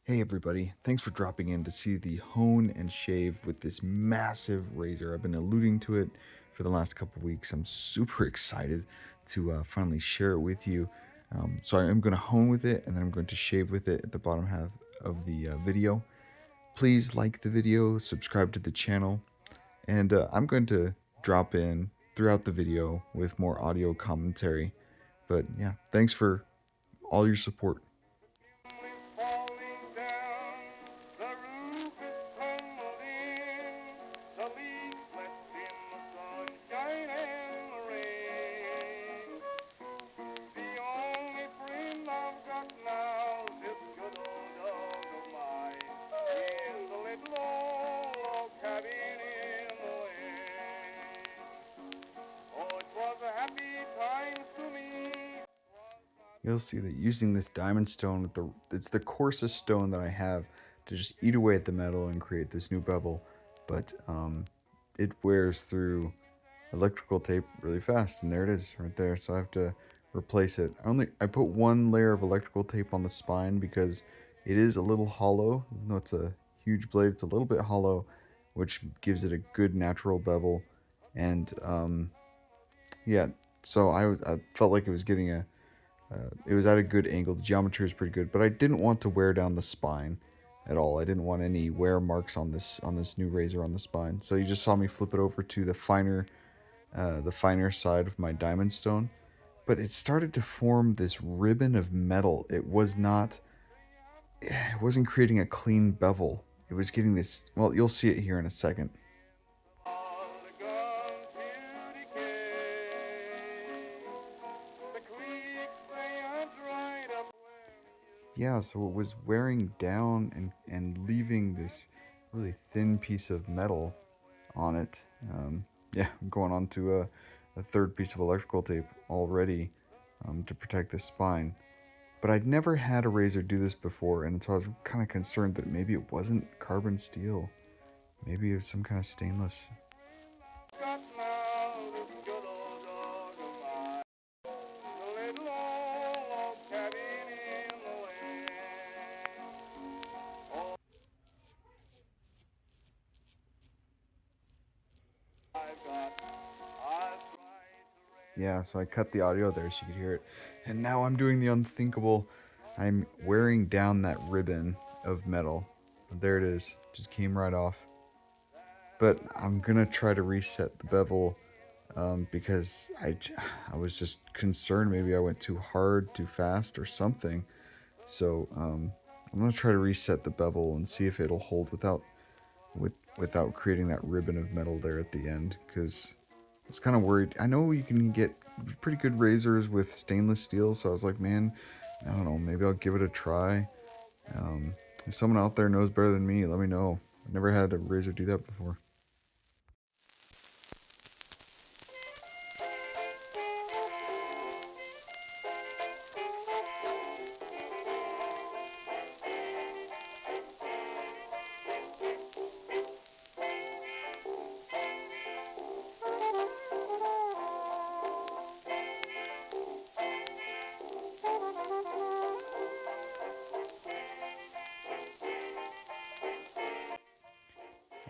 Hey everybody, thanks for dropping in to see the hone and shave with this massive razor. I've been alluding to it for the last couple weeks. I'm super excited to finally share it with you. So I'm going to hone with it and then I'm going to shave with it at the bottom half of the video. Please like the video, subscribe to the channel, and I'm going to drop in throughout the video with more audio commentary. But yeah, thanks for all your support. You'll see that using this diamond stone, it's the coarsest stone that I have to just eat away at the metal and create this new bevel, but it wears through electrical tape really fast, and there it is right there. So I have to replace it. I put one layer of electrical tape on the spine because it is a little hollow. Even though it's a huge blade, it's a little bit hollow, which gives it a good natural bevel. And yeah, so I felt like it was getting it was at a good angle. The geometry was pretty good, but I didn't want to wear down the spine at all. I didn't want any wear marks on this new razor on the spine. So you just saw me flip it over to the finer side of my diamond stone, but it started to form this ribbon of metal. It wasn't creating a clean bevel. It was getting this. Well, you'll see it here in a second. Yeah, so it was wearing down and leaving this really thin piece of metal on it. Yeah, I'm going on to a third piece of electrical tape already to protect the spine. But I'd never had a razor do this before, and so I was kind of concerned that maybe it wasn't carbon steel. Maybe it was some kind of stainless. Yeah, so I cut the audio there so you could hear it. And now I'm doing the unthinkable. I'm wearing down that ribbon of metal. There it is. Just came right off. But I'm going to try to reset the bevel because I was just concerned maybe I went too hard, too fast, or something. So I'm going to try to reset the bevel and see if it'll hold without creating that ribbon of metal there at the end, because I was kind of worried. I know you can get pretty good razors with stainless steel, so I was like, man, I don't know, maybe I'll give it a try. If someone out there knows better than me, let me know. I've never had a razor do that before.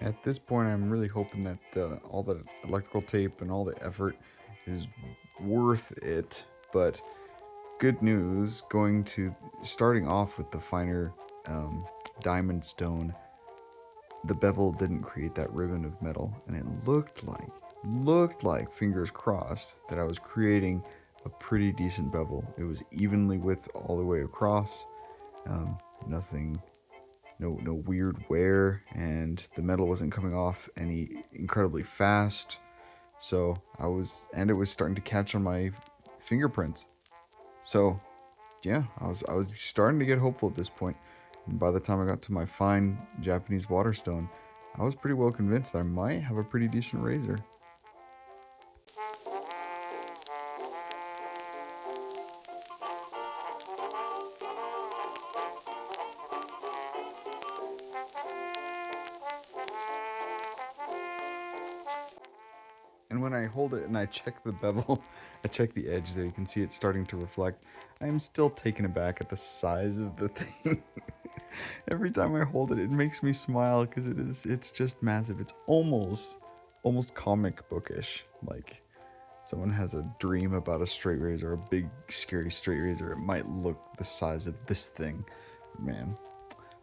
At this point, I'm really hoping that all the electrical tape and all the effort is worth it. But good news, starting off with the finer diamond stone, the bevel didn't create that ribbon of metal, and it looked like, fingers crossed, that I was creating a pretty decent bevel. It was evenly width all the way across, nothing, no weird wear, and the metal wasn't coming off any incredibly fast. So it was starting to catch on my fingerprints. So yeah, I was starting to get hopeful at this point. And by the time I got to my fine Japanese waterstone, I was pretty well convinced that I might have a pretty decent razor. And when I hold it and I check the bevel, I check the edge there, you can see it's starting to reflect. I am still taken aback at the size of the thing. Every time I hold it, it makes me smile because it's just massive. It's almost comic bookish. Like someone has a dream about a straight razor, a big scary straight razor. It might look the size of this thing, man.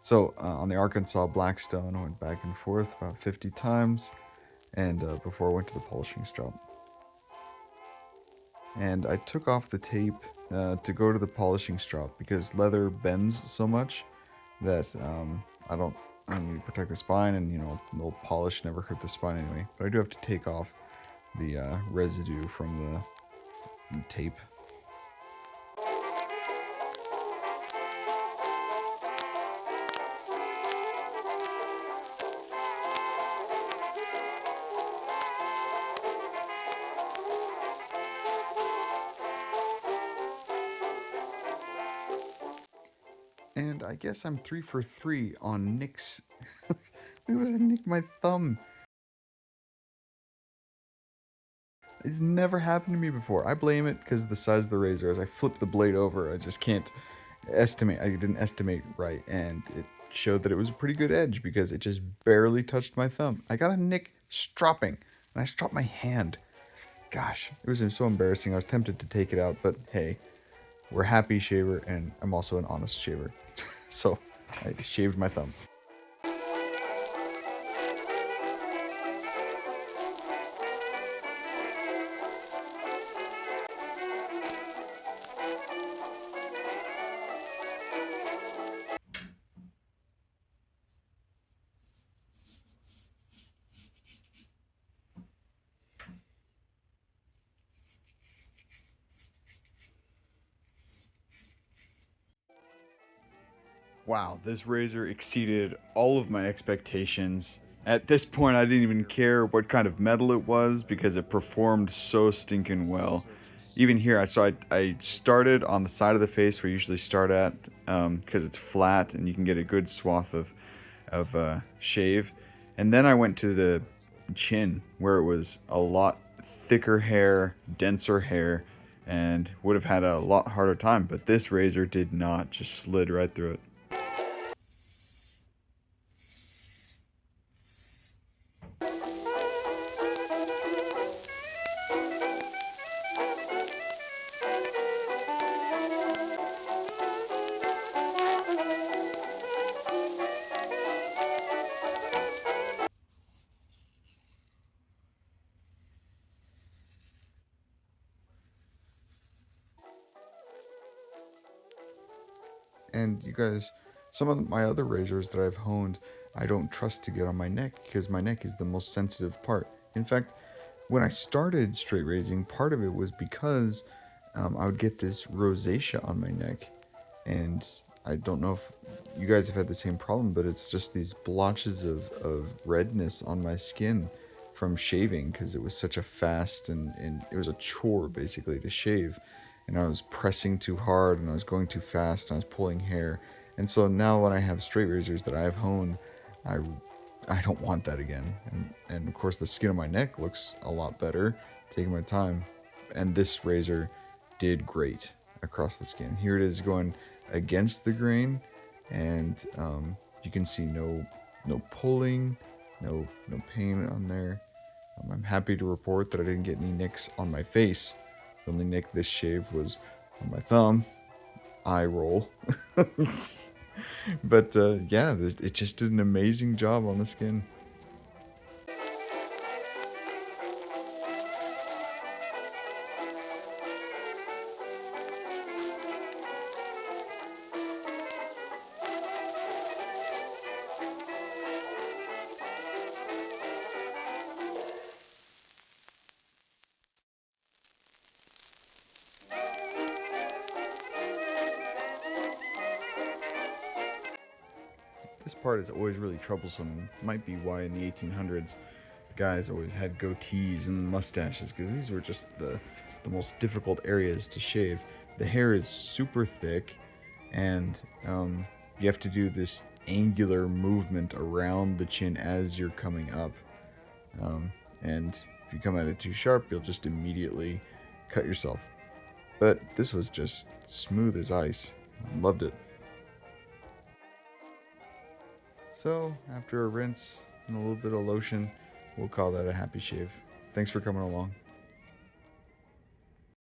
So on the Arkansas Blackstone, I went back and forth about 50 times, and before I went to the polishing shop. And I took off the tape to go to the polishing shop because leather bends so much that I don't. I need to protect the spine, and no polish never hurt the spine anyway. But I do have to take off the residue from the tape. And I guess I'm 3 for 3 on nicks. Look at this, I nicked my thumb. It's never happened to me before. I blame it because of the size of the razor. As I flip the blade over, I just can't estimate. I didn't estimate right, and it showed that it was a pretty good edge because it just barely touched my thumb. I got a nick stropping, and I stropped my hand. Gosh, it was so embarrassing. I was tempted to take it out, but hey, we're a happy shaver, and I'm also an honest shaver. So I shaved my thumb. Wow, this razor exceeded all of my expectations. At this point, I didn't even care what kind of metal it was because it performed so stinking well. Even here, I started on the side of the face where you usually start at because it's flat and you can get a good swath of shave. And then I went to the chin where it was a lot thicker hair, denser hair, and would have had a lot harder time. But this razor did not, just slid right through it. And you guys, some of my other razors that I've honed, I don't trust to get on my neck because my neck is the most sensitive part. In fact, when I started straight raising, part of it was because I would get this rosacea on my neck, and I don't know if you guys have had the same problem, but it's just these blotches of redness on my skin from shaving because it was such a fast and it was a chore basically to shave, and I was pressing too hard and I was going too fast and I was pulling hair. And so now when I have straight razors that I've honed, I I don't want that again. And of course the skin of my neck looks a lot better taking my time. And this razor did great across the skin. Here it is going against the grain, and you can see no pulling, no pain on there. I'm happy to report that I didn't get any nicks on my face. The only nick this shave was on my thumb. Eye roll. But yeah, it just did an amazing job on the skin. This part is always really troublesome. Might be why in the 1800s guys always had goatees and mustaches, because these were just the most difficult areas to shave. The hair is super thick, and you have to do this angular movement around the chin as you're coming up. And if you come at it too sharp, you'll just immediately cut yourself. But this was just smooth as ice. Loved it. So after a rinse and a little bit of lotion, we'll call that a happy shave. Thanks for coming along.